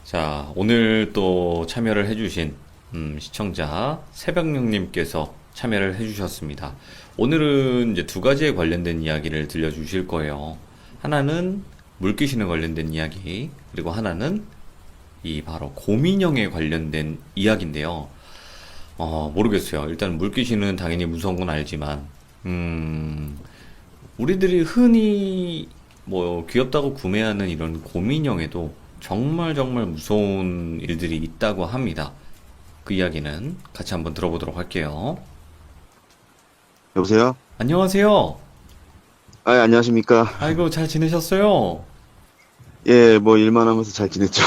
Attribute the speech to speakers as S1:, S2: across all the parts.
S1: 자, 오늘 또 참여를 해주신 시청자 새벽녘님께서 참여를 해주셨습니다. 오늘은 이제 두 가지에 관련된 이야기를 들려주실 거예요. 하나는 물귀신에 관련된 이야기, 그리고 하나는 이 바로 곰인형에 관련된 이야기인데요. 모르겠어요. 일단 물귀신은 당연히 무서운 건 알지만, 우리들이 흔히 뭐 귀엽다고 구매하는 이런 곰인형에도 정말 정말 무서운 일들이 있다고 합니다. 그 이야기는 같이 한번 들어보도록 할게요.
S2: 여보세요?
S1: 안녕하세요.
S2: 아, 안녕하십니까?
S1: 아이고, 잘 지내셨어요?
S2: 예, 뭐 일만 하면서 잘 지냈죠?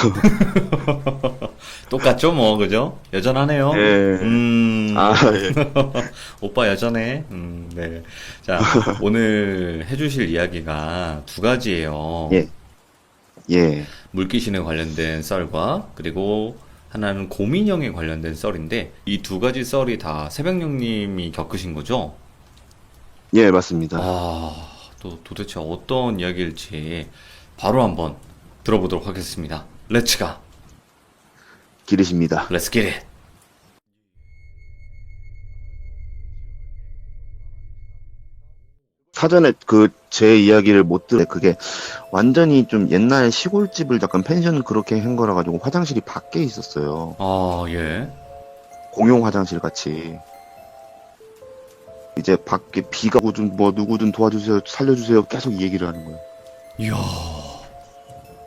S1: 똑같죠, 뭐, 그죠? 여전하네요.
S2: 예.
S1: 음,
S2: 아, 예.
S1: 오빠 여전해. 네. 자, 오늘 해주실 이야기가 두 가지예요.
S2: 예. 예.
S1: 물귀신에 관련된 썰과 그리고 하나는 곰인형에 관련된 썰인데 이 두 가지 썰이 다 새벽녘님이 겪으신 거죠?
S2: 예, 맞습니다.
S1: 또 도대체 어떤 이야기일지 바로 한번 들어보도록 하겠습니다. 렛츠가,
S2: 기르십니다.
S1: 렛츠 기 릿.
S2: 사전에 제 이야기를 못 들어, 그게 완전히 좀 옛날 시골집을 약간 펜션 그렇게 한 거라 가지고 화장실이 밖에 있었어요.
S1: 예.
S2: 공용 화장실 같이. 이제 밖에 비가 오든 뭐 누구든 도와주세요, 살려주세요 계속 이 얘기를 하는 거예요.
S1: 이야,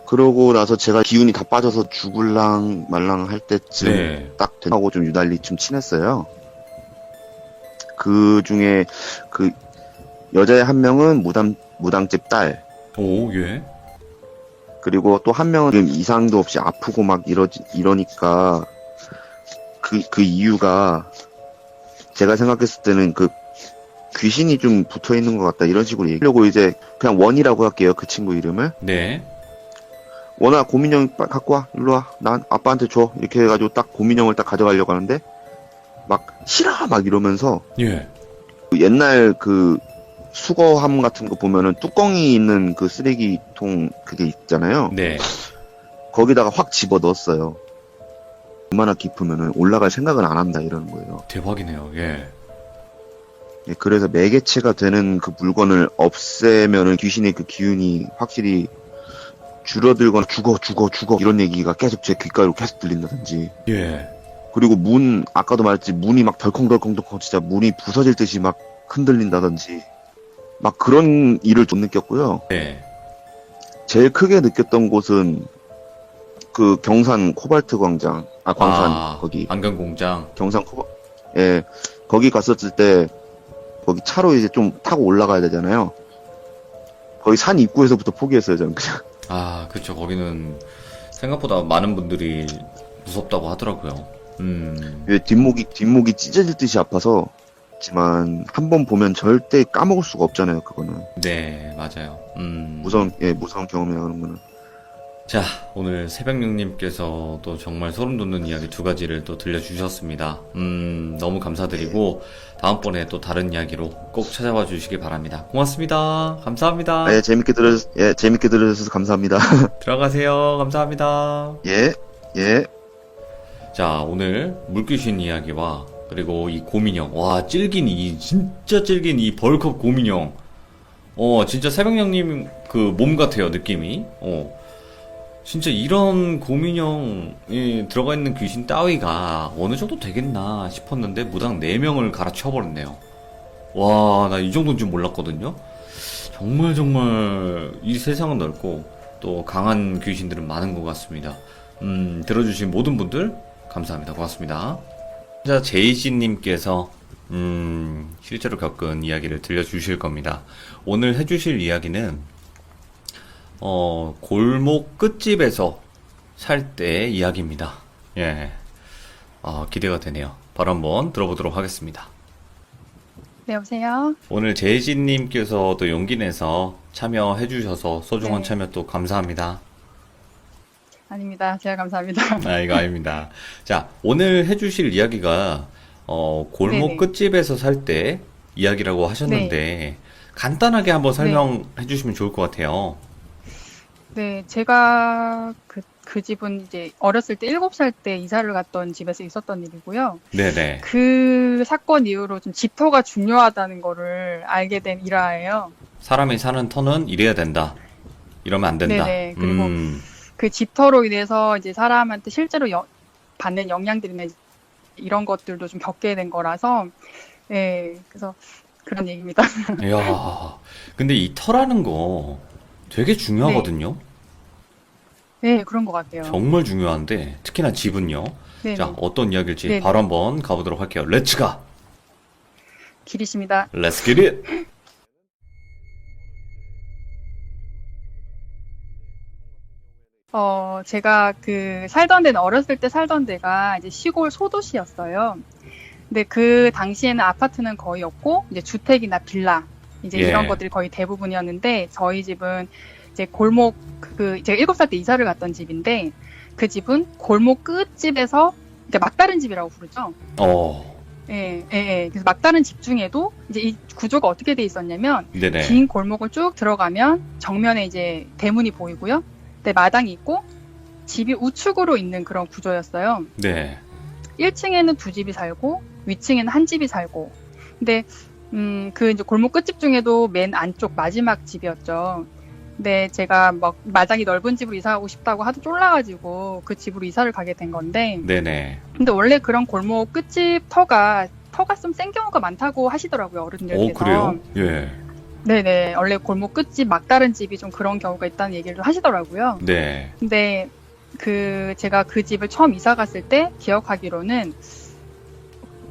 S2: 그러고 나서 제가 기운이 다 빠져서 죽을랑 말랑 할 때쯤
S1: 네.
S2: 딱 하고 좀 유달리 좀 친했어요. 그 중에 그 여자의 한 명은 무당집 딸,
S1: 오, 예.
S2: 그리고 또 한 명은 지금 이상도 없이 아프고 막 이러니까 그 이유가 제가 생각했을 때는 그 귀신이 좀 붙어 있는 것 같다 이런 식으로 얘기하려고 이제 그냥 원이라고 할게요. 그 친구 이름을.
S1: 네.
S2: 원아, 곰인형 갖고 와, 일로 와, 난 아빠한테 줘 이렇게 해가지고 딱 곰인형을 딱 가져가려고 하는데 막 싫어 막 이러면서
S1: 예.
S2: 그 옛날 그 수거함 같은 거 보면은 뚜껑이 있는 그 쓰레기통 그게 있잖아요.
S1: 네.
S2: 거기다가 확 집어 넣었어요. 얼마나 깊으면은 올라갈 생각은 안 한다 이러는 거예요.
S1: 대박이네요. 예.
S2: 예, 그래서 매개체가 되는 그 물건을 없애면은 귀신의 그 기운이 확실히 줄어들거나 죽어 이런 얘기가 계속 제 귓가로 계속 들린다든지.
S1: 예.
S2: 그리고 아까도 말했지, 문이 막 덜컹덜컹 진짜 문이 부서질 듯이 막 흔들린다든지 막 그런 일을 좀 느꼈고요.
S1: 네.
S2: 제일 크게 느꼈던 곳은 그 경산 코발트 광장, 광산, 거기
S1: 안경공장.
S2: 경산 예, 거기 갔었을 때 거기 차로 이제 좀 타고 올라가야 되잖아요. 거기 산 입구에서부터 포기했어요, 저는 그냥.
S1: 그쵸. 거기는 생각보다 많은 분들이 무섭다고 하더라고요.
S2: 왜 뒷목이 찢어질 듯이 아파서. 지만 한 번 보면 절대 까먹을 수가 없잖아요, 그거는.
S1: 네, 맞아요.
S2: 무서운 경험이야, 그런 거는.
S1: 자, 오늘 새벽녘님께서 또 정말 소름 돋는 이야기 두 가지를 또 들려주셨습니다. 너무 감사드리고, 다음번에 또 다른 이야기로 꼭 찾아와 주시기 바랍니다. 고맙습니다. 감사합니다.
S2: 예, 재밌게 들어주셔서 감사합니다.
S1: 들어가세요. 감사합니다.
S2: 예, 예.
S1: 자, 오늘 물귀신 이야기와 그리고 이 곰인형. 와, 진짜 질긴 이 벌컵 곰인형. 진짜 새벽녘님 그 몸 같아요, 느낌이. 진짜 이런 곰인형에 들어가 있는 귀신 따위가 어느 정도 되겠나 싶었는데 무당 4명을 갈아치워버렸네요. 와, 나 이 정도인 줄 몰랐거든요. 정말 정말 이 세상은 넓고 또 강한 귀신들은 많은 것 같습니다. 들어주신 모든 분들 감사합니다. 고맙습니다. 자, 제이씨님께서 실제로 겪은 이야기를 들려주실 겁니다. 오늘 해주실 이야기는 골목 끝집에서 살 때 이야기입니다. 예, 기대가 되네요. 바로 한번 들어보도록 하겠습니다.
S3: 네, 여보세요?
S1: 오늘 제이씨님께서 또 용기 내서 참여해주셔서 소중한
S3: 네.
S1: 참여 또 감사합니다.
S3: 아닙니다. 제가 감사합니다.
S1: 이거 아닙니다. 자, 오늘 해주실 이야기가 골목
S3: 네네.
S1: 끝집에서 살 때 이야기라고 하셨는데 간단하게 한번
S3: 네.
S1: 설명해 주시면 좋을 것 같아요.
S3: 네, 제가 그 집은 이제 어렸을 때 7살 때 이사를 갔던 집에서 있었던 일이고요.
S1: 네네.
S3: 그 사건 이후로 좀 집터가 중요하다는 거를 알게 된 일화예요.
S1: 사람이 사는 터는 이래야 된다. 이러면 안 된다.
S3: 네네. 그리고 그 집터로 인해서 이제 사람한테 실제로 받는 영향들이나 이런 것들도 좀 겪게 된 거라서, 예, 그래서 그런 얘기입니다.
S1: 이야, 근데 이 터라는 거 되게 중요하거든요.
S3: 네, 그런 것 같아요.
S1: 정말 중요한데, 특히나 집은요.
S3: 네네.
S1: 자, 어떤 이야기일지
S3: 네네.
S1: 바로 한번 가보도록 할게요. 렛츠 가!
S3: 길이십니다.
S1: Let's get it!
S3: 제가 살던 데는 어렸을 때 살던 데가 이제 시골 소도시였어요. 근데 그 당시에는 아파트는 거의 없고, 이제 주택이나 빌라, 이제
S1: 예.
S3: 이런 것들이 거의 대부분이었는데, 저희 집은 이제 골목, 제가 7살 때 이사를 갔던 집인데, 그 집은 골목 끝집에서, 이제 막다른 집이라고 부르죠.
S1: 어,
S3: 예, 예, 예. 그래서 막다른 집 중에도 이제 이 구조가 어떻게 돼 있었냐면,
S1: 네네.
S3: 긴 골목을 쭉 들어가면 정면에 이제 대문이 보이고요. 네, 마당이 있고, 집이 우측으로 있는 그런 구조였어요.
S1: 네.
S3: 1층에는 2집이 살고, 위층에는 1집이 살고. 근데, 이제 골목 끝집 중에도 맨 안쪽 마지막 집이었죠. 근데 제가 막 마당이 넓은 집으로 이사 가고 싶다고 하도 쫄라가지고 그 집으로 이사를 가게 된 건데,
S1: 네네.
S3: 근데 원래 그런 골목 끝집 터가 좀 센 경우가 많다고 하시더라고요, 어른들께서.
S1: 그래요? 예.
S3: 네네. 원래 골목 끝집, 막다른 집이 좀 그런 경우가 있다는 얘기를 하시더라고요.
S1: 네.
S3: 근데 제가 그 집을 처음 이사 갔을 때 기억하기로는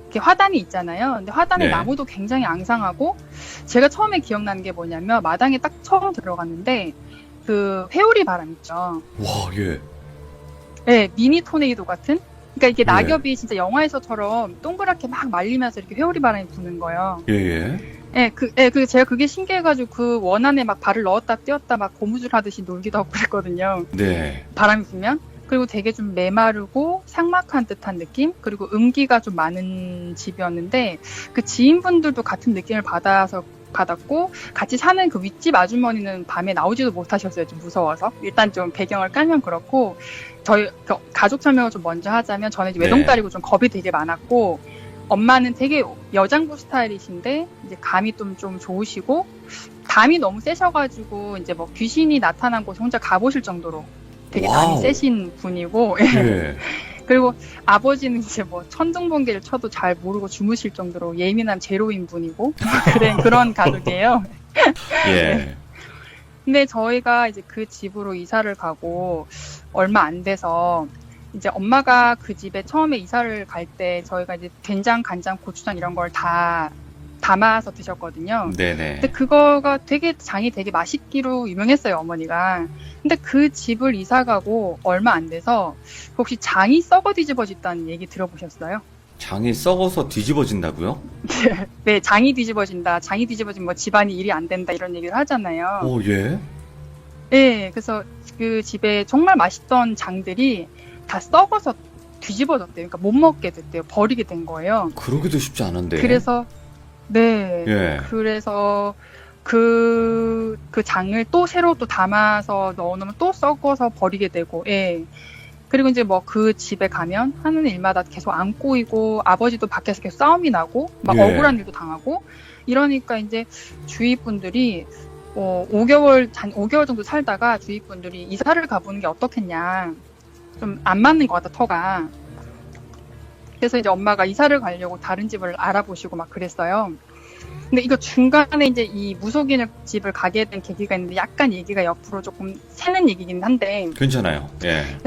S3: 이렇게 화단이 있잖아요. 근데 화단에
S1: 네.
S3: 나무도 굉장히 앙상하고, 제가 처음에 기억나는 게 뭐냐면 마당에 딱 처음 들어갔는데 그 회오리 바람 있죠.
S1: 와, 예.
S3: 네, 미니 토네이도 같은? 그러니까 이게
S1: 네.
S3: 낙엽이 진짜 영화에서처럼 동그랗게 막 말리면서 이렇게 회오리 바람이 부는 거예요.
S1: 예, 예.
S3: 제가 그게 신기해가지고 그 원안에 막 발을 넣었다 떼었다 막 고무줄 하듯이 놀기도 하고 그랬거든요.
S1: 네.
S3: 바람이 불면. 그리고 되게 좀 메마르고 삭막한 듯한 느낌? 그리고 음기가 좀 많은 집이었는데, 그 지인분들도 같은 느낌을 받았고, 같이 사는 그 윗집 아주머니는 밤에 나오지도 못하셨어요. 좀 무서워서. 일단 좀 배경을 깔면 그렇고, 저희 가족 설명을 좀 먼저 하자면, 저는 이제
S1: 네.
S3: 외동딸이고 좀 겁이 되게 많았고, 엄마는 되게 여장부 스타일이신데, 이제 감이 좀 좋으시고, 담이 너무 세셔가지고, 이제 뭐 귀신이 나타난 곳에 혼자 가보실 정도로 되게
S1: 와우.
S3: 담이 세신 분이고,
S1: 예.
S3: 그리고 아버지는 이제 뭐 천둥번개를 쳐도 잘 모르고 주무실 정도로 예민한 제로인 분이고, 그런 가족이에요.
S1: 예.
S3: 근데 저희가 이제 그 집으로 이사를 가고 얼마 안 돼서, 이제 엄마가 그 집에 처음에 이사를 갈 때 저희가 이제 된장, 간장, 고추장 이런 걸 다 담아서 드셨거든요.
S1: 네네.
S3: 근데 그거가 장이 되게 맛있기로 유명했어요, 어머니가. 근데 그 집을 이사 가고 얼마 안 돼서 혹시 장이 썩어 뒤집어졌다는 얘기 들어보셨어요?
S1: 장이 썩어서 뒤집어진다고요?
S3: 네, 장이 뒤집어진다. 장이 뒤집어지면 뭐 집안이 일이 안 된다 이런 얘기를 하잖아요.
S1: 예.
S3: 네, 그래서 그 집에 정말 맛있던 장들이 다 썩어서 뒤집어졌대요. 그러니까 못 먹게 됐대요. 버리게 된 거예요.
S1: 그러기도 쉽지 않은데.
S3: 그래서 네.
S1: 예.
S3: 그래서 그 장을 또 새로 또 담아서 넣어놓으면 또 썩어서 버리게 되고, 예. 그리고 이제 뭐 그 집에 가면 하는 일마다 계속 안 꼬이고, 아버지도 밖에서 계속 싸움이 나고, 막
S1: 예.
S3: 억울한 일도 당하고, 이러니까 이제 주위 분들이 5개월 정도 살다가 주위 분들이 이사를 가보는 게 어떻겠냐. 좀 안 맞는 것 같다, 터가. 그래서 이제 엄마가 이사를 가려고 다른 집을 알아보시고 막 그랬어요. 근데 이거 중간에 이제 이 무속인 집을 가게 된 계기가 있는데, 약간 얘기가 옆으로 조금 새는 얘기긴 한데,
S1: 괜찮아요. 예.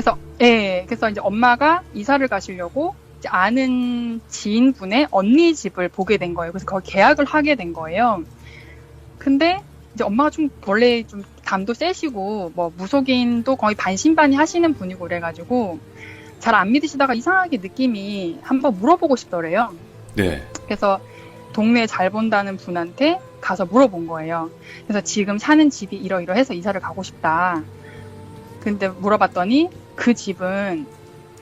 S3: 그래서 이제 엄마가 이사를 가시려고 이제 아는 지인분의 언니 집을 보게 된 거예요. 그래서 거기 계약을 하게 된 거예요. 근데 이제 엄마가 원래 좀 담도 세시고, 뭐 무속인도 거의 반신반의 하시는 분이고 그래가지고 잘 안 믿으시다가 이상하게 느낌이 한번 물어보고 싶더래요.
S1: 네.
S3: 그래서 동네 잘 본다는 분한테 가서 물어본 거예요. 그래서 지금 사는 집이 이러이러해서 이사를 가고 싶다. 근데 물어봤더니 그 집은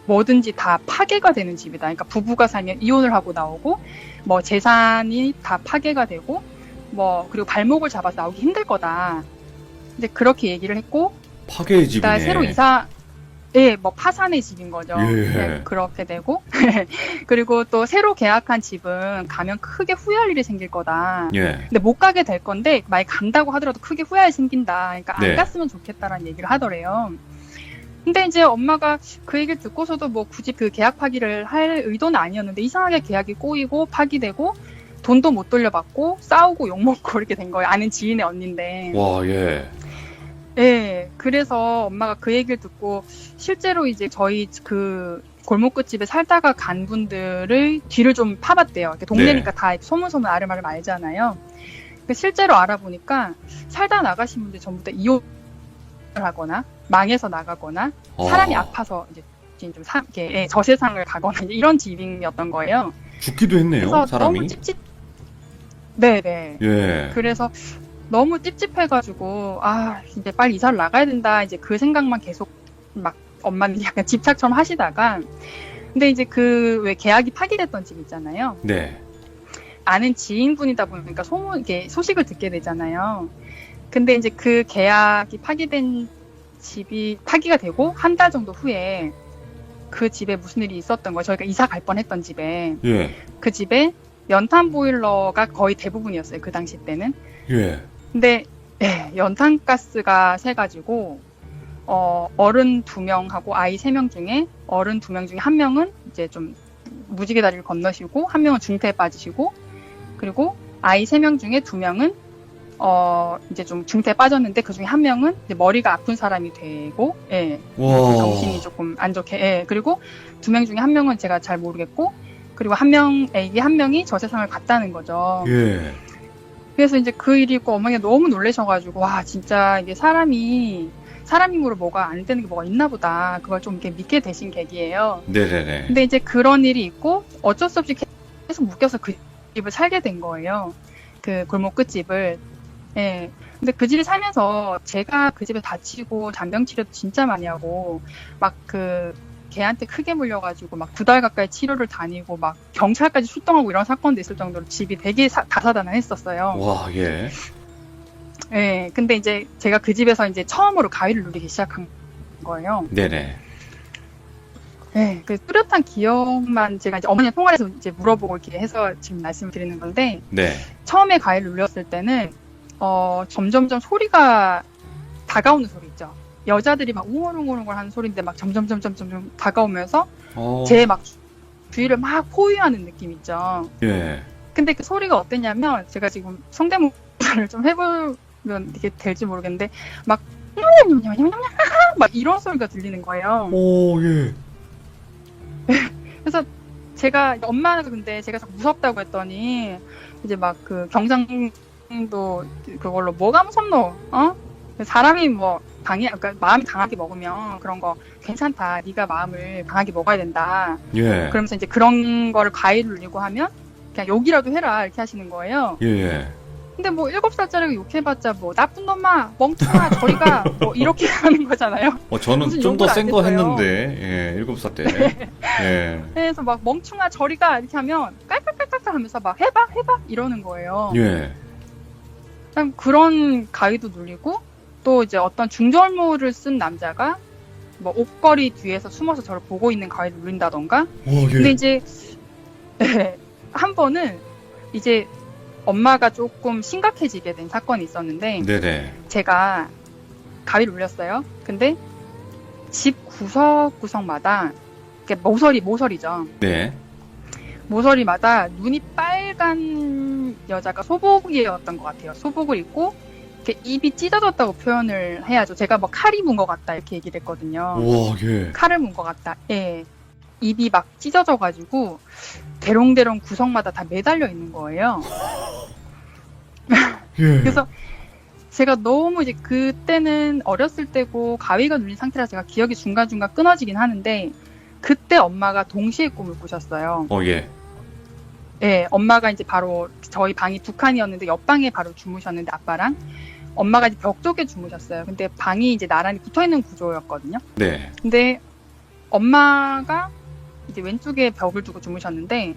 S3: 뭐든지 다 파괴가 되는 집이다. 그러니까 부부가 살면 이혼을 하고 나오고, 뭐 재산이 다 파괴가 되고, 뭐 그리고 발목을 잡아서 나오기 힘들 거다. 근데 그렇게 얘기를 했고,
S1: 파괴의 집이네.
S3: 새로 예, 뭐 파산의 집인 거죠.
S1: 예.
S3: 네, 그렇게 되고 그리고 또 새로 계약한 집은 가면 크게 후회할 일이 생길 거다.
S1: 예.
S3: 근데 못 가게 될 건데 만약 간다고 하더라도 크게 후회할 일이 생긴다. 그러니까
S1: 네.
S3: 안 갔으면 좋겠다라는 얘기를 하더래요. 근데 이제 엄마가 그 얘기를 듣고서도 뭐 굳이 그 계약 파기를 할 의도는 아니었는데 이상하게 계약이 꼬이고 파기되고 돈도 못 돌려받고 싸우고 욕먹고 이렇게 된 거예요. 아는 지인의 언니인데.
S1: 와, 예.
S3: 예, 그래서 엄마가 그 얘기를 듣고 실제로 이제 저희 그 골목 끝집에 살다가 간 분들을 뒤를 좀 파봤대요. 이렇게 동네니까
S1: 네.
S3: 다 소문소문 아름아름 알잖아요. 근데 실제로 알아보니까 살다 나가신 분들 전부 다 이혼을 하거나 망해서 나가거나 사람이 아파서 이제 좀 이렇게 예, 저세상을 가거나 이제 이런 집이었던 거예요.
S1: 죽기도 했네요,
S3: 그래서
S1: 사람이.
S3: 너무 네네.
S1: 예.
S3: 그래서 너무 찝찝해가지고 이제 빨리 이사를 나가야 된다 이제 그 생각만 계속 막 엄마는 약간 집착처럼 하시다가 근데 이제 그 왜 계약이 파기됐던 집 있잖아요.
S1: 네.
S3: 아는 지인분이다 보니까 이게 소식을 듣게 되잖아요. 근데 이제 그 계약이 파기된 집이 파기가 되고 한 달 정도 후에 그 집에 무슨 일이 있었던 거예요. 저희가 이사 갈 뻔했던 집에
S1: 예.
S3: 그 집에 연탄 보일러가 거의 대부분이었어요. 그 당시 때는.
S1: 예.
S3: 근데 연탄가스가 새가지고 어른 2명하고 아이 3명 중에 어른 2명 중에 1명은 이제 좀 무지개 다리를 건너시고 1명은 중태에 빠지시고 그리고 아이 3명 중에 2명은 이제 좀 중태에 빠졌는데 그 중에 1명은 이제 머리가 아픈 사람이 되고
S1: 와.
S3: 정신이 조금 안 좋게 그리고 2명 중에 1명은 제가 잘 모르겠고 그리고 애기 1명이 저 세상을 갔다는 거죠.
S1: 예.
S3: 그래서 이제 그 일이 있고 어머니가 너무 놀라셔가지고 와 진짜 이게 사람이므로 뭐가 안 되는 게 뭐가 있나 보다 그걸 좀 이렇게 믿게 되신 계기예요.
S1: 네네네.
S3: 근데 이제 그런 일이 있고 어쩔 수 없이 계속 묶여서 그 집을 살게 된 거예요. 그 골목 끝집을. 예. 근데 그 집을 살면서 제가 그 집에 다치고 잔병 치료도 진짜 많이 하고 막 걔한테 크게 물려가지고 막 2달 가까이 치료를 다니고 막 경찰까지 출동하고 이런 사건도 있을 정도로 집이 되게 다사다난했었어요.
S1: 와, 예.
S3: 예. 근데 이제 제가 그 집에서 이제 처음으로 가위를 누리기 시작한 거예요.
S1: 네네.
S3: 예. 그 뚜렷한 기억만 제가 이제 어머니랑 통화를 해서 이제 물어보고 이렇게 해서 지금 말씀을 드리는 건데
S1: 네.
S3: 처음에 가위를 눌렸을 때는 점점점 소리가 다가오는 소리 있죠. 여자들이 막 웅얼웅얼웅얼 하는 소리인데 막 점점 다가오면서 제 막 주위를 막 포위하는 느낌 있죠.
S1: 예.
S3: 근데 그 소리가 어땠냐면 제가 지금 성대모사를 좀 해보면 이게 될지 모르겠는데 막 막 이런 소리가 들리는 거예요.
S1: 오, 예.
S3: 그래서 제가 엄마는 근데 제가 자꾸 무섭다고 했더니 이제 막 그 경상도 그걸로 뭐가 무섭노? 사람이 뭐 그러니까 마음이 강하게 먹으면 그런 거 괜찮다. 네가 마음을 강하게 먹어야 된다.
S1: 예.
S3: 그러면서 이제 그런 거를 가위를 눌리고 하면 그냥 욕이라도 해라 이렇게 하시는 거예요.
S1: 예.
S3: 근데 뭐 7살짜리가 욕해봤자 뭐 나쁜 놈아 멍청아 저리가 뭐 이렇게 하는 거잖아요.
S1: 저는
S3: 무슨
S1: 좀 더
S3: 욕을
S1: 센
S3: 안
S1: 거
S3: 했어요.
S1: 했는데, 7살 때. 예.
S3: 그래서 막 멍청아 저리가 이렇게 하면 깔깔깔깔 하면서 막 해봐 이러는 거예요.
S1: 예.
S3: 그냥 그런 가위도 눌리고 또 이제 어떤 중절모를 쓴 남자가 뭐 옷걸이 뒤에서 숨어서 저를 보고 있는 가위를 눌린다던가.
S1: 오, 예.
S3: 근데 이제 한 번은 이제 엄마가 조금 심각해지게 된 사건이 있었는데
S1: 네네.
S3: 제가 가위를 눌렸어요. 근데 집 구석구석마다 모서리죠.
S1: 네.
S3: 모서리마다 눈이 빨간 여자가 소복이었던 것 같아요. 소복을 입고 이렇게 입이 찢어졌다고 표현을 해야죠. 제가 뭐 칼이 문 것 같다 이렇게 얘기를 했거든요.
S1: 우와, 예.
S3: 칼을 문 것 같다. 예. 입이 막 찢어져가지고 대롱대롱 구석마다 다 매달려 있는 거예요.
S1: 예.
S3: 그래서 제가 너무 이제 그때는 어렸을 때고 가위가 눌린 상태라 제가 기억이 중간중간 끊어지긴 하는데 그때 엄마가 동시에 꿈을 꾸셨어요.
S1: 예.
S3: 예, 엄마가 이제 바로 저희 방이 두 칸이었는데 옆방에 바로 주무셨는데 아빠랑 엄마가 이제 벽 쪽에 주무셨어요. 근데 방이 이제 나란히 붙어 있는 구조였거든요.
S1: 네.
S3: 근데 엄마가 이제 왼쪽에 벽을 두고 주무시는데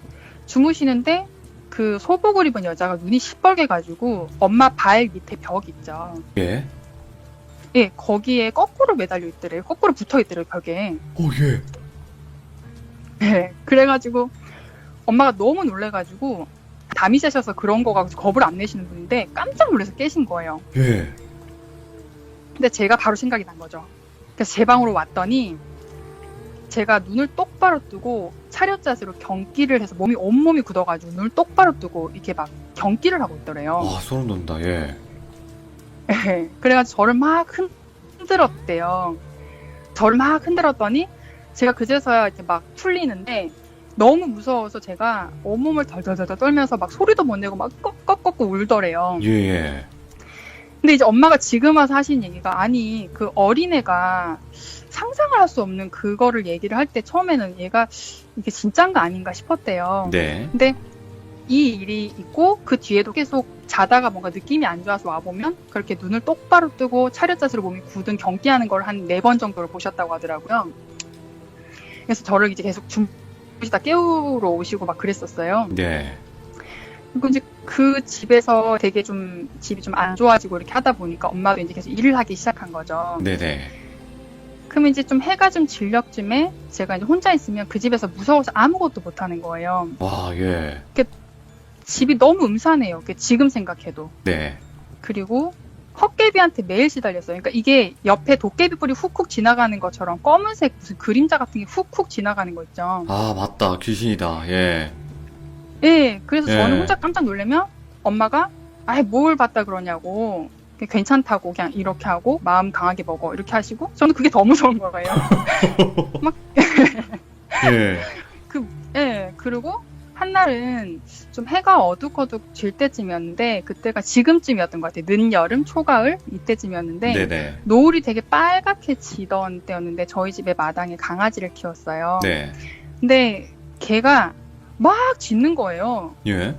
S3: 그 소복을 입은 여자가 눈이 시뻘게 가지고 엄마 발 밑에 벽 있죠.
S1: 예.
S3: 예, 거기에 거꾸로 매달려 있더래요. 거꾸로 붙어 있더래요, 벽에.
S1: 오, 예.
S3: 네, 그래가지고 엄마가 너무 놀래가지고 담이 세셔서 그런 거 가지고 겁을 안 내시는 분인데 깜짝 놀라서 깨신 거예요.
S1: 예.
S3: 근데 제가 바로 생각이 난 거죠. 그래서 제 방으로 왔더니 제가 눈을 똑바로 뜨고 차렷 자세로 경기를 해서 온몸이 굳어가지고 눈을 똑바로 뜨고 이렇게 막 경기를 하고 있더래요.
S1: 와, 소름 돋는다, 예.
S3: 네, 그래가지고 저를 막 흔들었대요. 저를 막 흔들었더니 제가 그제서야 이제 막 풀리는데 너무 무서워서 제가 온몸을 덜덜덜 떨면서 막 소리도 못 내고 막 꺽꺽꺽 울더래요.
S1: 예, 예.
S3: 근데 이제 엄마가 지금 와서 하신 얘기가 아니 그 어린애가 상상을 할 수 없는 그거를 얘기를 할 때 처음에는 얘가 이게 진짠가 아닌가 싶었대요.
S1: 네.
S3: 근데 이 일이 있고 그 뒤에도 계속 자다가 뭔가 느낌이 안 좋아서 와보면 그렇게 눈을 똑바로 뜨고 차렷 자세로 몸이 굳은 경기하는 걸 한 4번 정도를 보셨다고 하더라고요. 그래서 저를 이제 계속 주무시다 깨우러 오시고 막 그랬었어요.
S1: 네.
S3: 그리고 이제 그 집에서 되게 좀 집이 좀 안 좋아지고 이렇게 하다 보니까 엄마도 이제 계속 일을 하기 시작한 거죠.
S1: 네네.
S3: 그러면 이제 좀 해가 좀 질녘쯤에 제가 이제 혼자 있으면 그 집에서 무서워서 아무것도 못 하는 거예요.
S1: 와, 예.
S3: 집이 너무 음산해요. 지금 생각해도.
S1: 네.
S3: 그리고 헛개비한테 매일 시달렸어요. 그러니까 이게 옆에 도깨비 뿔이 훅훅 지나가는 것처럼 검은색 무슨 그림자 같은 게 훅훅 지나가는 거 있죠.
S1: 아, 맞다. 귀신이다. 예.
S3: 예, 그래서
S1: 예.
S3: 저는 혼자 깜짝 놀라면 엄마가 아이 뭘 봤다 그러냐고 그냥 괜찮다고 그냥 이렇게 하고 마음 강하게 먹어 이렇게 하시고 저는 그게 더 무서운 거예요.
S1: 예.
S3: 예, 그리고 한날은 좀 해가 어둑어둑 질 때쯤이었는데 그때가 지금쯤이었던 것 같아요. 늦여름, 초가을 이때쯤이었는데
S1: 네네.
S3: 노을이 되게 빨갛게 지던 때였는데 저희 집에 마당에 강아지를 키웠어요.
S1: 네.
S3: 근데 걔가 막 짖는 거예요.
S1: 예.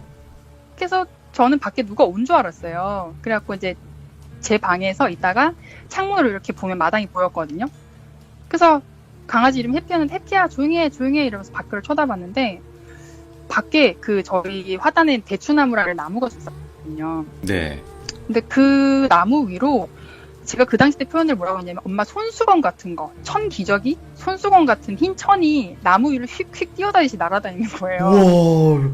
S3: 그래서 저는 밖에 누가 온 줄 알았어요. 그래갖고 이제 제 방에서 있다가 창문으로 이렇게 보면 마당이 보였거든요. 그래서 강아지 이름 해피였는데 해피야 조용히 해 이러면서 밖을 쳐다봤는데 밖에 그 저희 화단에 대추나무라는 나무가 있었거든요.
S1: 네.
S3: 근데 그 나무 위로 제가 그 당시 때 표현을 뭐라고 했냐면 엄마 손수건 같은 거, 천 기저귀? 손수건 같은 흰 천이 나무 위를 휙휙 뛰어다니시 날아다니는 거예요.
S1: 우와.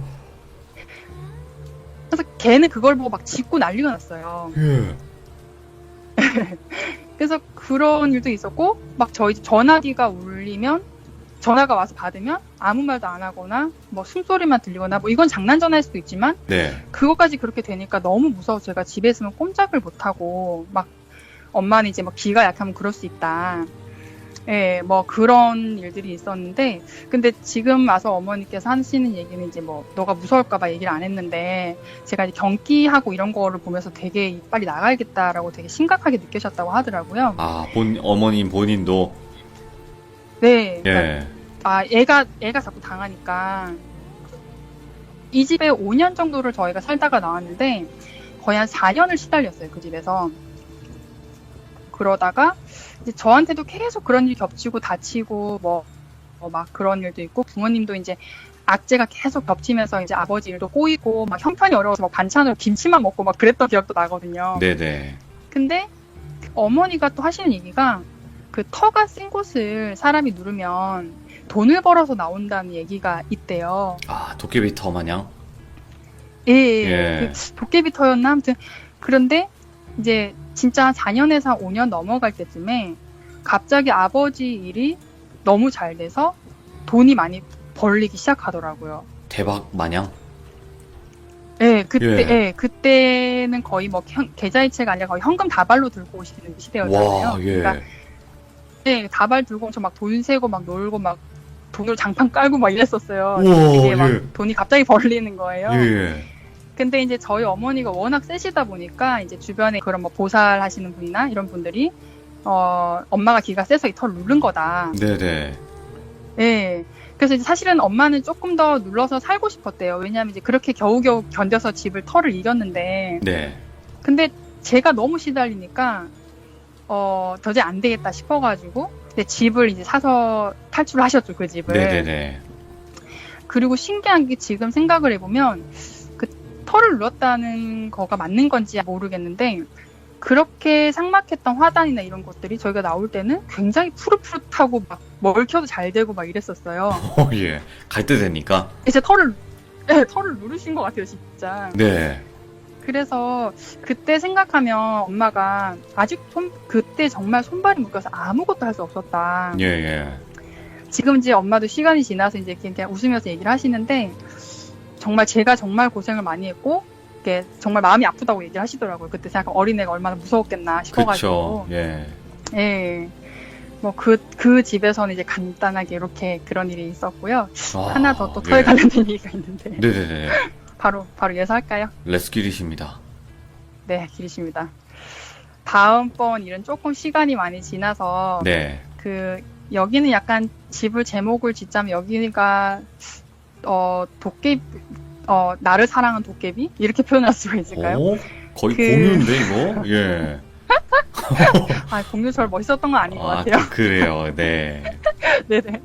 S3: 그래서 걔는 그걸 보고 막 짖고 난리가 났어요.
S1: 예.
S3: 그래서 그런 일도 있었고 막 저희 집 전화기가 울리면 전화가 와서 받으면 아무 말도 안 하거나 뭐 숨소리만 들리거나 뭐 이건 장난 전화일 수도 있지만
S1: 네.
S3: 그것까지 그렇게 되니까 너무 무서워서 제가 집에 있으면 꼼짝을 못하고 막 엄마는 이제 뭐 기가 약하면 그럴 수 있다. 예, 뭐 그런 일들이 있었는데 근데 지금 와서 어머니께서 하시는 얘기는 이제 뭐 너가 무서울까봐 얘기를 안 했는데 제가 이제 경기하고 이런 거를 보면서 되게 빨리 나가야겠다라고 되게 심각하게 느끼셨다고 하더라고요.
S1: 아, 어머님 본인도.
S3: 네.
S1: 예.
S3: 아, 애가 자꾸 당하니까 이 집에 5년 정도를 저희가 살다가 나왔는데 거의 한 4년을 시달렸어요, 그 집에서. 그러다가 이제 저한테도 계속 그런 일이 겹치고 다치고 막 그런 일도 있고 부모님도 이제 악재가 계속 겹치면서 이제 아버지 일도 꼬이고 막 형편이 어려워서 막 반찬으로 김치만 먹고 막 그랬던 기억도 나거든요.
S1: 네네.
S3: 근데 어머니가 또 하시는 얘기가 그 터가 센 곳을 사람이 누르면 돈을 벌어서 나온다는 얘기가 있대요.
S1: 아, 도깨비 터 마냥?
S3: 예. 그 도깨비 터였나? 아무튼 그런데 이제 진짜 한 4년에서 한 5년 넘어갈 때쯤에 갑자기 아버지 일이 너무 잘 돼서 돈이 많이 벌리기 시작하더라고요.
S1: 대박 마냥?
S3: 예, 그때는 거의 뭐 계좌이체가 아니라 거의 현금 다발로 들고 오시는 시대였잖아요.
S1: 와, 예.
S3: 그러니까 네, 다발 들고 엄청 막 돈 세고 막 놀고 막 돈으로 장판 깔고 막 이랬었어요.
S1: 우와,
S3: 이게 막
S1: 예.
S3: 돈이 갑자기 벌리는 거예요.
S1: 예.
S3: 근데 이제 저희 어머니가 워낙 세시다 보니까 이제 주변에 그런 뭐 보살 하시는 분이나 이런 분들이 엄마가 기가 세서 이 털을 누른 거다.
S1: 네네.
S3: 예. 그래서 이제 사실은 엄마는 조금 더 눌러서 살고 싶었대요. 왜냐하면 이제 그렇게 겨우겨우 견뎌서 집을 털을 이겼는데.
S1: 네.
S3: 근데 제가 너무 시달리니까 도저히 안 되겠다 싶어가지고 근데 집을 이제 사서 탈출을 하셨죠, 그 집을.
S1: 네네네.
S3: 그리고 신기한 게 지금 생각을 해보면 그 털을 눌렀다는 거가 맞는 건지 모르겠는데 그렇게 삭막했던 화단이나 이런 것들이 저희가 나올 때는 굉장히 푸릇푸릇하고 막 먹혀도 잘 되고 막 이랬었어요.
S1: 예. 갈 때 되니까.
S3: 이제 털을 누르신 것 같아요, 진짜.
S1: 네.
S3: 그래서 그때 생각하면 엄마가 아직 그때 정말 손발이 묶여서 아무것도 할 수 없었다.
S1: 예, 예.
S3: 지금 이제 엄마도 시간이 지나서 이제 그냥 웃으면서 얘기를 하시는데 정말 제가 정말 고생을 많이 했고 이게 정말 마음이 아프다고 얘기를 하시더라고요. 그때 생각하면 어린애가 얼마나 무서웠겠나 싶어가지고.
S1: 그쵸. 예.
S3: 예. 뭐 그 집에서는 이제 간단하게 이렇게 그런 일이 있었고요. 하나 더 또 털에
S1: 예.
S3: 관련된 얘기가 있는데
S1: 네네네.
S3: 바로 예사할까요?
S1: 레스키리십니다.
S3: 네, 길이십니다. 다음번 일은 조금 시간이 많이 지나서
S1: 네.
S3: 여기는 약간 집을 제목을 짓자면 여기가 도깨비 나를 사랑한 도깨비 이렇게 표현할 수가 있을까요?
S1: 오? 거의 공유인데 이거? 예.
S3: 공유철 멋있었던 건 아닌 것 같아요.
S1: 그래요. 네.
S3: 네네.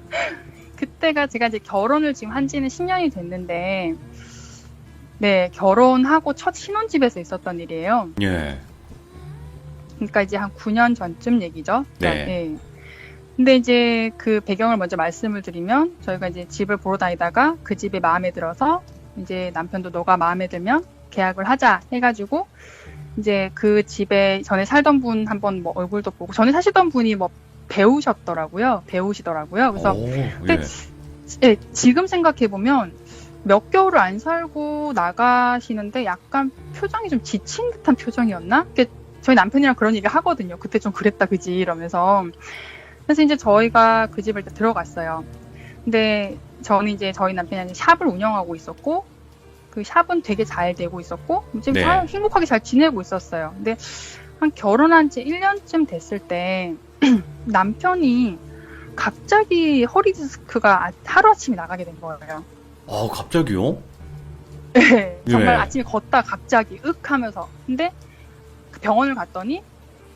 S3: 그때가 제가 이제 결혼을 지금 한 지는 10년이 됐는데, 네, 결혼하고 첫 신혼집에서 있었던 일이에요.
S1: 예.
S3: 그러니까 이제 한 9년 전쯤 얘기죠.
S1: 네.
S3: 네. 근데 이제 그 배경을 먼저 말씀을 드리면, 저희가 이제 집을 보러 다니다가 그 집이 마음에 들어서, 이제 남편도 너가 마음에 들면 계약을 하자 해가지고, 이제 그 집에 전에 살던 분 한번 뭐 얼굴도 보고, 전에 사시던 분이 뭐 배우시더라고요. 그래서 근데 예, 지금 생각해보면 몇 개월을 안 살고 나가시는데 약간 표정이 좀 지친 듯한 표정이었나? 저희 남편이랑 그런 얘기 하거든요. 그때 좀 그랬다, 그지? 이러면서. 그래서 이제 저희가 그 집을 들어갔어요. 근데 저는 이제 저희 남편이 샵을 운영하고 있었고, 그 샵은 되게 잘 되고 있었고, 지금
S1: 네.
S3: 잘 행복하게 잘 지내고 있었어요. 근데 한 결혼한 지 1년쯤 됐을 때, 남편이 갑자기 허리 디스크가 하루아침에 나가게 된 거예요.
S1: 갑자기요?
S3: 네, 정말
S1: 예.
S3: 아침에 걷다 갑자기 윽 하면서. 근데 그 병원을 갔더니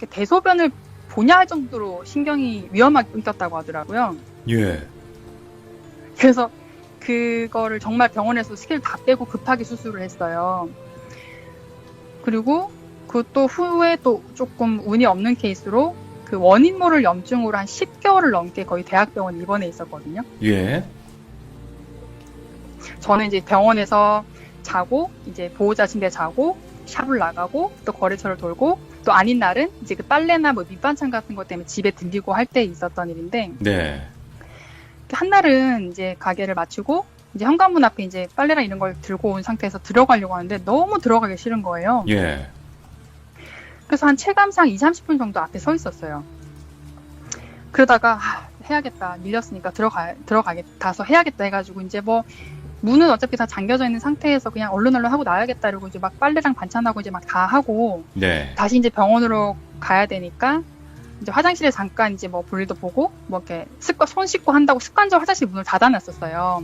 S3: 대소변을 보냐 할 정도로 신경이 위험하게 끊겼다고 하더라고요.
S1: 예.
S3: 그래서 그거를 정말 병원에서 스케일 다 빼고 급하게 수술을 했어요. 그리고 그것도 후에 또 조금 운이 없는 케이스로 그 원인 모를 염증으로 한 10개월을 넘게 거의 대학병원 입원해 있었거든요.
S1: 예.
S3: 저는 이제 병원에서 자고, 이제 보호자 침대 자고, 샵을 나가고, 또 거래처를 돌고, 또 아닌 날은 이제 그 빨래나 뭐 밑반찬 같은 것 때문에 집에 들리고 할 때 있었던 일인데,
S1: 네.
S3: 한날은 이제 가게를 마치고, 이제 현관문 앞에 이제 빨래랑 이런 걸 들고 온 상태에서 들어가려고 하는데 너무 들어가기 싫은 거예요.
S1: 예.
S3: 그래서 한 체감상 20-30분 정도 앞에 서 있었어요. 그러다가 해야겠다, 밀렸으니까 들어가서 해야겠다 해가지고 이제 뭐 문은 어차피 다 잠겨져 있는 상태에서 그냥 얼른 하고 나야겠다 이러고 이제 막 빨래랑 반찬하고 이제 막 다 하고
S1: 네.
S3: 다시 이제 병원으로 가야 되니까 이제 화장실에 잠깐 이제 뭐 볼일도 보고 뭐 이렇게 손 씻고 한다고 습관적으로 화장실 문을 닫아놨었어요.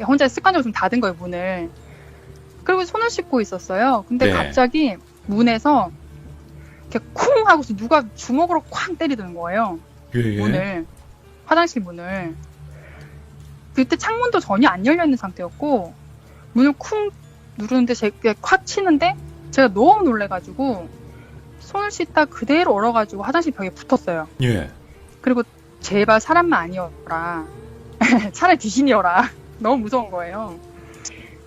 S3: 혼자 습관적으로 좀 닫은 거예요, 문을. 그리고 손을 씻고 있었어요. 근데
S1: 네.
S3: 갑자기 문에서 이렇게 쿵 하고서 누가 주먹으로 쾅 때리는 거예요.
S1: 예.
S3: 문을. 화장실 문을. 그때 창문도 전혀 안 열려있는 상태였고 문을 쿵 누르는데 제가 콱 치는데 제가 너무 놀래가지고 손을 씻다 그대로 얼어가지고 화장실 벽에 붙었어요.
S1: 예.
S3: 그리고 제발 사람만 아니어라. 차라리 귀신이어라. 너무 무서운 거예요.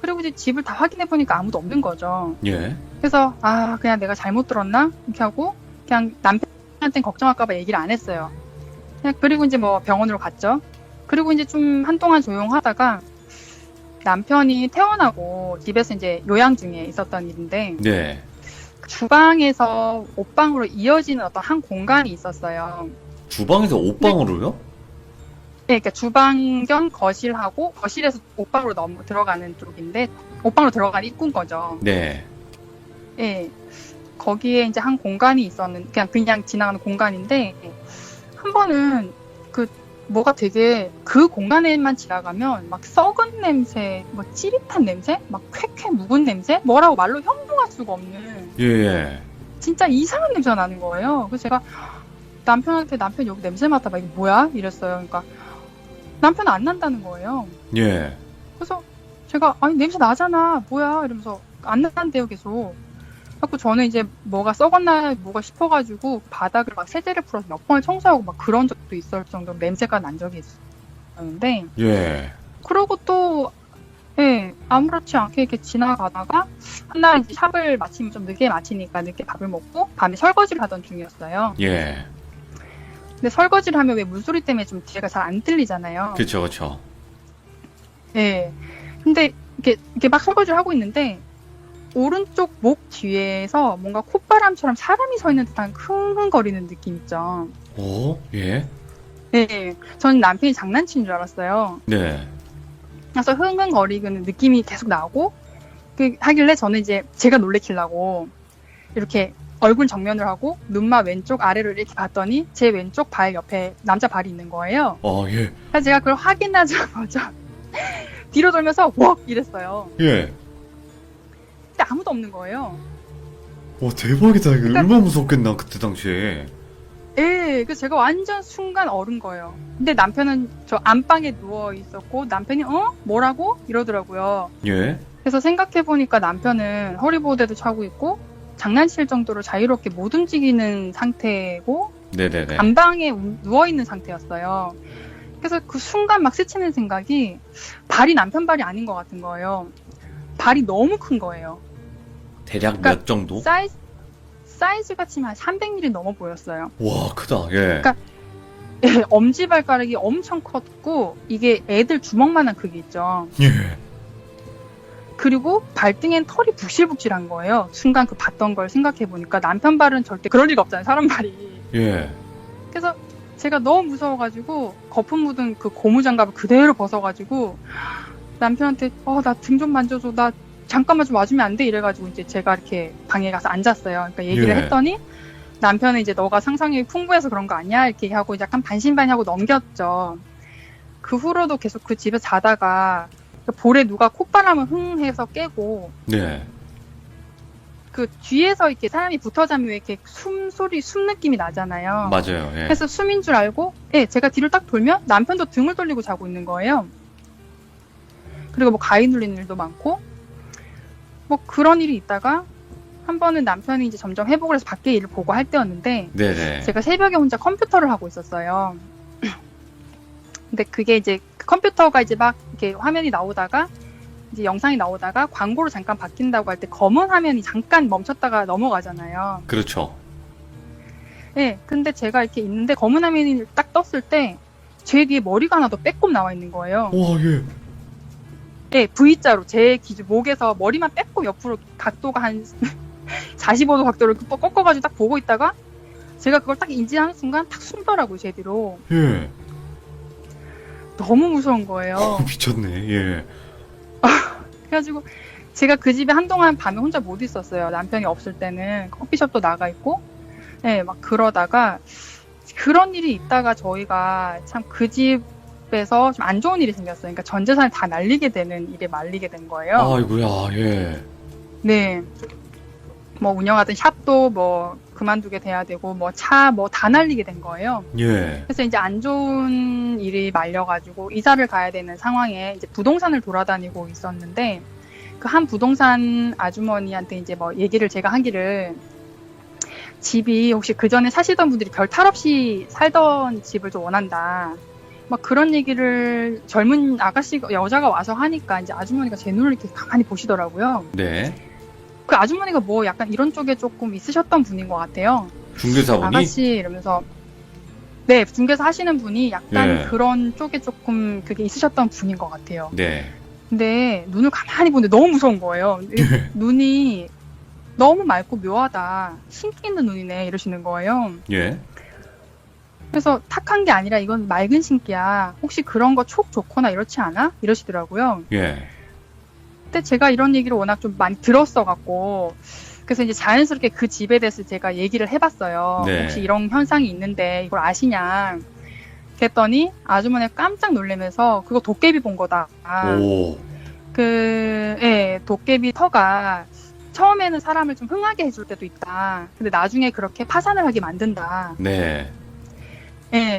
S3: 그리고 이제 집을 다 확인해보니까 아무도 없는 거죠.
S1: 예.
S3: 그래서 그냥 내가 잘못 들었나? 이렇게 하고 그냥 남편한테는 걱정할까봐 얘기를 안 했어요. 그리고 이제 뭐 병원으로 갔죠. 그리고 이제 좀 한동안 조용하다가 남편이 퇴원하고 집에서 이제 요양 중에 있었던 일인데
S1: 네.
S3: 주방에서 옷방으로 이어지는 어떤 한 공간이 있었어요.
S1: 주방에서 옷방으로요?
S3: 네, 그러니까 주방 겸 거실하고 거실에서 옷방으로 들어가는 쪽인데 옷방으로 들어가는 입구인 거죠.
S1: 네.
S3: 예. 거기에 이제 한 공간이 있었는 그냥 지나가는 공간인데 한 번은 뭐가 되게 그 공간에만 지나가면 막 썩은 냄새, 뭐 찌릿한 냄새, 막 쾌쾌 묵은 냄새, 뭐라고 말로 형용할 수가 없는
S1: 예.
S3: 진짜 이상한 냄새가 나는 거예요. 그래서 제가 남편한테 남편 여기 냄새 맡아봐 이게 뭐야? 이랬어요. 그러니까 남편은 안 난다는 거예요.
S1: 예.
S3: 그래서 제가 아니 냄새 나잖아 뭐야 이러면서 안 난대요 계속. 자꾸 저는 이제 뭐가 썩었나 뭐가 싶어가지고 바닥을 막 세제를 풀어서 몇 번을 청소하고 막 그런 적도 있을 정도로 냄새가 난 적이 있었는데
S1: 예.
S3: 그러고 또 예, 아무렇지 않게 이렇게 지나가다가 한날 이제 샵을 마치면 좀 늦게 마치니까 늦게 밥을 먹고 밤에 설거지를 하던 중이었어요.
S1: 예.
S3: 근데 설거지를 하면 왜 물소리 때문에 좀 뒤가 잘 안 들리잖아요.
S1: 그쵸, 그쵸.
S3: 예. 근데 이렇게 막 설거지를 하고 있는데 오른쪽 목 뒤에서 뭔가 콧바람처럼 사람이 서 있는 듯한 흥흥거리는 느낌 있죠.
S1: 오, 예.
S3: 예. 저는 남편이 장난치는 줄 알았어요.
S1: 네.
S3: 그래서 흥흥거리는 느낌이 계속 나고 하길래 저는 이제 제가 놀래키려고 이렇게 얼굴 정면을 하고 눈만 왼쪽 아래로 이렇게 봤더니 제 왼쪽 발 옆에 남자 발이 있는 거예요.
S1: 예.
S3: 그래서 제가 그걸 확인하자마자 뒤로 돌면서 웍 이랬어요.
S1: 예.
S3: 근데 아무도 없는 거예요.
S1: 와, 대박이다. 이거
S3: 그러니까-
S1: 얼마나 무섭겠나, 그때 당시에.
S3: 예, 그래서 제가 완전 순간 얼은 거예요. 근데 남편은 저 안방에 누워 있었고 남편이 뭐라고? 이러더라고요.
S1: 예.
S3: 그래서 생각해보니까 남편은 허리보호대도 차고 있고 장난칠 정도로 자유롭게 못 움직이는 상태고
S1: 네네네.
S3: 안방에 누워있는 상태였어요. 그래서 그 순간 막 스치는 생각이 발이 남편 발이 아닌 것 같은 거예요. 발이 너무 큰 거예요.
S1: 대략
S3: 그러니까
S1: 몇 정도?
S3: 사이즈가 치면 한 300mm 넘어 보였어요.
S1: 와, 크다. 예.
S3: 그러니까 예, 엄지발가락이 엄청 컸고 이게 애들 주먹만한 크기 있죠.
S1: 예.
S3: 그리고 발등엔 털이 북실북실한 거예요. 순간 그 봤던 걸 생각해보니까 남편 발은 절대 그럴 리가 없잖아요. 사람 발이.
S1: 예.
S3: 그래서 제가 너무 무서워가지고 거품 묻은 그 고무장갑을 그대로 벗어가지고 남편한테 나 등 좀 만져줘. 나 잠깐만 좀 와주면 안 돼? 이래가지고 이제 제가 이렇게 방에 가서 앉았어요. 그러니까 얘기를
S1: 예.
S3: 했더니 남편은 이제 너가 상상력이 풍부해서 그런 거 아니야? 이렇게 하고 약간 반신반의하고 넘겼죠. 그 후로도 계속 그 집에 자다가 볼에 누가 콧바람을 흥해서 깨고
S1: 네.
S3: 그 뒤에서 이렇게 사람이 붙어 자면 왜 이렇게 숨 느낌이 나잖아요.
S1: 맞아요. 예.
S3: 그래서 숨인 줄 알고 제가 뒤를 딱 돌면 남편도 등을 돌리고 자고 있는 거예요. 그리고 뭐 가위 눌리는 일도 많고 뭐 그런 일이 있다가 한 번은 남편이 이제 점점 회복을 해서 밖에 일을 보고 할 때였는데
S1: 네네.
S3: 제가 새벽에 혼자 컴퓨터를 하고 있었어요. 근데 그게 이제 컴퓨터가 이제 막 이렇게 화면이 나오다가 이제 영상이 나오다가 광고로 잠깐 바뀐다고 할 때 검은 화면이 잠깐 멈췄다가 넘어가잖아요.
S1: 그렇죠.
S3: 네, 근데 제가 이렇게 있는데 검은 화면이 딱 떴을 때 제 뒤에 머리가 하나 더 빼꼼 나와 있는 거예요.
S1: 와, 예.
S3: 네, V자로 제 기준 목에서 머리만 빼꼼 옆으로 각도가 한 45도 각도를 꺾어가지고 딱 보고 있다가 제가 그걸 딱 인지하는 순간 탁 숨더라고요, 제 뒤로.
S1: 예.
S3: 너무 무서운 거예요.
S1: 미쳤네. 예.
S3: 그래가지고 제가 그 집에 한동안 밤에 혼자 못 있었어요. 남편이 없을 때는 커피숍도 나가 있고, 네, 막 그러다가 그런 일이 있다가 저희가 참 그 집에서 좀 안 좋은 일이 생겼어요. 그러니까 전 재산을 다 날리게 되는 일에 말리게 된 거예요.
S1: 아이고야, 예.
S3: 네. 뭐 운영하던 샵도 뭐 그만두게 돼야 되고 뭐 차 뭐 다 날리게 된 거예요.
S1: 예.
S3: 그래서 이제 안 좋은 일이 말려가지고 이사를 가야 되는 상황에 이제 부동산을 돌아다니고 있었는데 그 한 부동산 아주머니한테 이제 뭐 얘기를 제가 하기를 집이 혹시 그 전에 사시던 분들이 별 탈 없이 살던 집을 좀 원한다. 막 그런 얘기를 젊은 여자가 와서 하니까 이제 아주머니가 제 눈을 이렇게 가만히 보시더라고요.
S1: 네.
S3: 그 아주머니가 뭐 약간 이런 쪽에 조금 있으셨던 분인 것 같아요.
S1: 중개사분이?
S3: 아가씨 이러면서 네, 중개사 하시는 분이 약간
S1: 네.
S3: 그런 쪽에 조금 그게 있으셨던 분인 것 같아요.
S1: 네.
S3: 근데 눈을 가만히 보는데 너무 무서운 거예요. 눈이 너무 맑고 묘하다. 신기 있는 눈이네 이러시는 거예요.
S1: 예.
S3: 그래서 탁한 게 아니라 이건 맑은 신기야. 혹시 그런 거 촉 좋거나 이렇지 않아? 이러시더라고요.
S1: 예.
S3: 근데 제가 이런 얘기를 워낙 좀 많이 들었어갖고 그래서 이제 자연스럽게 그 집에 대해서 제가 얘기를 해봤어요.
S1: 네.
S3: 혹시 이런 현상이 있는데 이걸 아시냐? 그랬더니 아주머니가 깜짝 놀라면서 그거 도깨비 본 거다.
S1: 오.
S3: 도깨비 터가 처음에는 사람을 좀 흥하게 해줄 때도 있다. 근데 나중에 그렇게 파산을 하게 만든다.
S1: 네.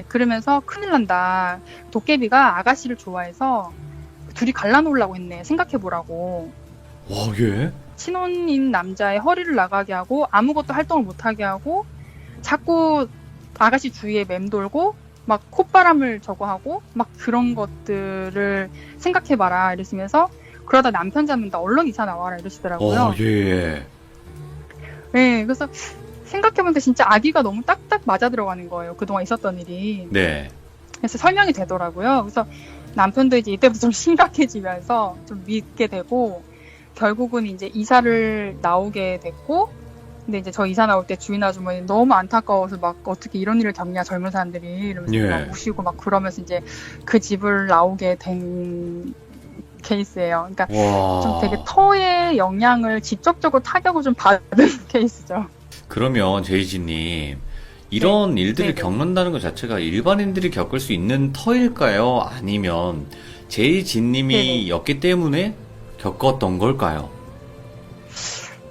S3: 그러면서 큰일 난다. 도깨비가 아가씨를 좋아해서 둘이 갈라놓으려고 했네. 생각해보라고.
S1: 와, 예.
S3: 신혼인 남자의 허리를 나가게 하고 아무것도 활동을 못하게 하고 자꾸 아가씨 주위에 맴돌고 막 콧바람을 저거 하고 막 그런 것들을 생각해봐라 이랬으면서 그러다 남편 잡는다 얼른 이사 나와라 이러시더라고요.
S1: 예.
S3: 네, 그래서 생각해보니까 진짜 아기가 너무 딱딱 맞아 들어가는 거예요. 그동안 있었던 일이.
S1: 네.
S3: 그래서 설명이 되더라고요. 그래서 남편도 이제 이때부터 좀 심각해지면서 좀 믿게 되고 결국은 이제 이사를 나오게 됐고 근데 이제 저 이사 나올 때 주인 아주머니 너무 안타까워서 막 어떻게 이런 일을 겪냐 젊은 사람들이 이러면서
S1: 예.
S3: 막 우시고 막 그러면서 이제 그 집을 나오게 된 케이스예요. 그러니까
S1: 와.
S3: 좀 되게 터의 영향을 직접적으로 타격을 좀 받은 케이스죠.
S1: 그러면 제이지님, 이런 일들을
S3: 네네.
S1: 겪는다는 것 자체가 일반인들이 겪을 수 있는 터일까요? 아니면 제이지님이 였기 때문에 겪었던 걸까요?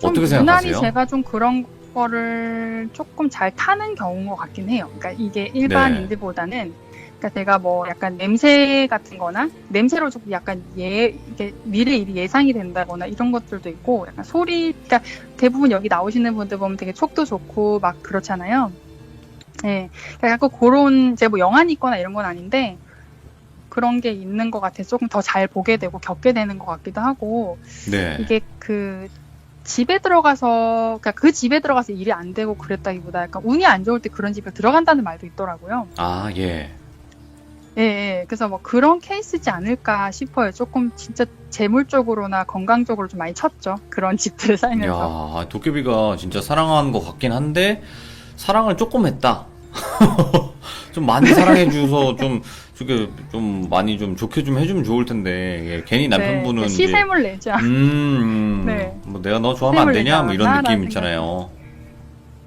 S1: 어떻게
S3: 좀 유난히
S1: 생각하세요?
S3: 제가 좀 그런 거를 조금 잘 타는 경우인 것 같긴 해요. 그러니까 이게 일반인들보다는 그러니까 제가 뭐 약간 냄새 같은 거나 냄새로 조금 약간 이게 미래 일이 예상이 된다거나 이런 것들도 있고 약간 소리 그러니까 대부분 여기 나오시는 분들 보면 되게 촉도 좋고 막 그렇잖아요. 예. 그러니까 약간 그런 제가 뭐 영안이 있거나 이런 건 아닌데 그런 게 있는 것 같아서 조금 더 잘 보게 되고 겪게 되는 것 같기도 하고
S1: 네.
S3: 이게 그 집에 들어가서 그러니까 그 집에 들어가서 일이 안 되고 그랬다기보다 약간 운이 안 좋을 때 그런 집에 들어간다는 말도 있더라고요.
S1: 아, 예.
S3: 예, 예. 그래서 뭐 그런 케이스지 않을까 싶어요. 조금 진짜 재물적으로나 건강적으로 좀 많이 쳤죠. 그런 집들을 살면서.
S1: 야, 도깨비가 진짜 사랑하는 것 같긴 한데, 사랑을 조금 했다. 좀 많이 사랑해줘서 좀 많이 좀 좋게 좀 해주면 좋을 텐데, 예, 괜히 남편분은
S3: 네,
S1: 이제,
S3: 시샘을 내자.
S1: 네. 뭐 내가 너 좋아하면 안 되냐? 뭐 이런 느낌 있잖아요.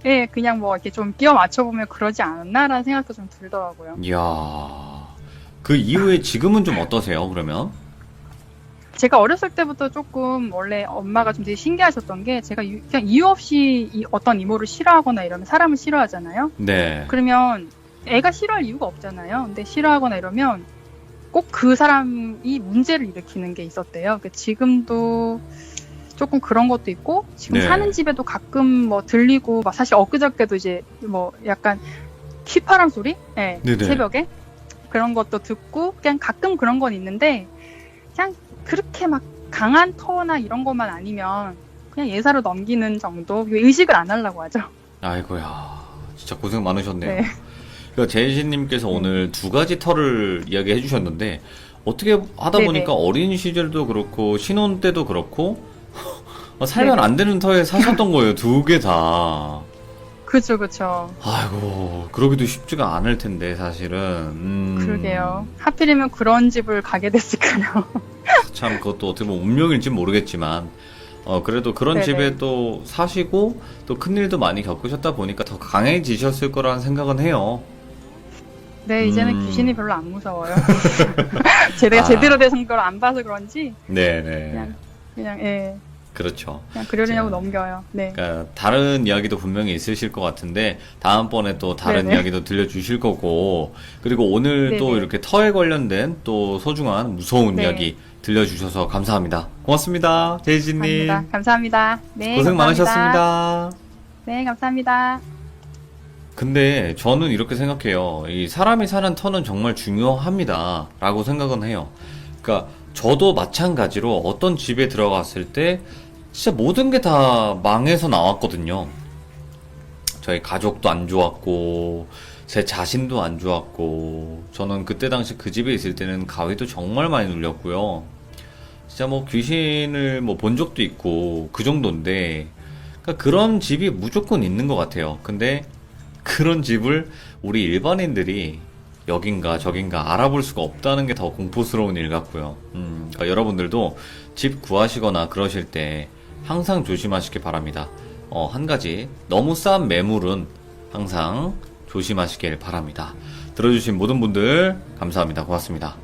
S3: 예, 그냥 뭐 이렇게 좀 끼워 맞춰보면 그러지 않았나라는 생각도 좀 들더라고요.
S1: 이야. 그 이후에 지금은 좀 어떠세요, 그러면?
S3: 제가 어렸을 때부터 조금 원래 엄마가 좀 되게 신기하셨던 게 제가 그냥 이유 없이 어떤 이모를 싫어하거나 이러면 사람을 싫어하잖아요.
S1: 네.
S3: 그러면 애가 싫어할 이유가 없잖아요. 근데 싫어하거나 이러면 꼭 그 사람이 문제를 일으키는 게 있었대요. 그러니까 지금도 조금 그런 것도 있고 지금
S1: 네.
S3: 사는 집에도 가끔 뭐 들리고 막 사실 엊그저께도 이제 뭐 약간 휘파람 소리? 네,
S1: 네네.
S3: 새벽에 그런 것도 듣고 그냥 가끔 그런 건 있는데 그냥 그렇게 막 강한 터나 이런 것만 아니면 그냥 예사로 넘기는 정도 의식을 안 하려고 하죠.
S1: 아이고야. 진짜 고생 많으셨네요.
S3: 네.
S1: 그러니까 제이신님께서 오늘 두 가지 터를 이야기해 주셨는데, 어떻게 하다
S3: 네네.
S1: 보니까 어린 시절도 그렇고, 신혼 때도 그렇고, 살면
S3: 네네.
S1: 안 되는 터에 사셨던 거예요, 두 개 다.
S3: 그쵸, 그쵸.
S1: 아이고, 그러기도 쉽지가 않을 텐데, 사실은.
S3: 그러게요. 하필이면 그런 집을 가게 됐을까요?
S1: 참, 그것도 어떻게 보면 운명일지 모르겠지만, 그래도 그런
S3: 네네.
S1: 집에 또 사시고, 또 큰일도 많이 겪으셨다 보니까 더 강해지셨을 거라는 생각은 해요.
S3: 네, 이제는
S1: 음.
S3: 귀신이 별로 안 무서워요. 제가
S1: 아.
S3: 제대로 된 성격을 안 봐서 그런지
S1: 네네.
S3: 그냥 예,
S1: 그렇죠.
S3: 그냥 그러려냐고
S1: 자.
S3: 넘겨요. 네.
S1: 그러니까 다른 이야기도 분명히 있으실 것 같은데 다음번에 또 다른
S3: 네네.
S1: 이야기도 들려주실 거고 그리고 오늘 또
S3: 네네.
S1: 이렇게 터에 관련된 또 소중한 무서운
S3: 네.
S1: 이야기 들려주셔서 감사합니다. 고맙습니다. 제이진님.
S3: 감사합니다. 네,
S1: 고생
S3: 감사합니다.
S1: 많으셨습니다.
S3: 네, 감사합니다.
S1: 근데 저는 이렇게 생각해요. 이 사람이 사는 터는 정말 중요합니다. 라고 생각은 해요. 그러니까 저도 마찬가지로 어떤 집에 들어갔을 때 진짜 모든 게 다 망해서 나왔거든요. 저희 가족도 안 좋았고, 제 자신도 안 좋았고, 저는 그때 당시 그 집에 있을 때는 가위도 정말 많이 눌렸고요. 진짜 뭐 귀신을 뭐 본 적도 있고, 그 정도인데, 그러니까 그런 집이 무조건 있는 것 같아요. 근데 그런 집을 우리 일반인들이 여긴가 저긴가 알아볼 수가 없다는 게 더 공포스러운 일 같고요. 그러니까 여러분들도 집 구하시거나 그러실 때 항상 조심하시기 바랍니다. 한 가지, 너무 싼 매물은 항상 조심하시길 바랍니다. 들어주신 모든 분들 감사합니다. 고맙습니다.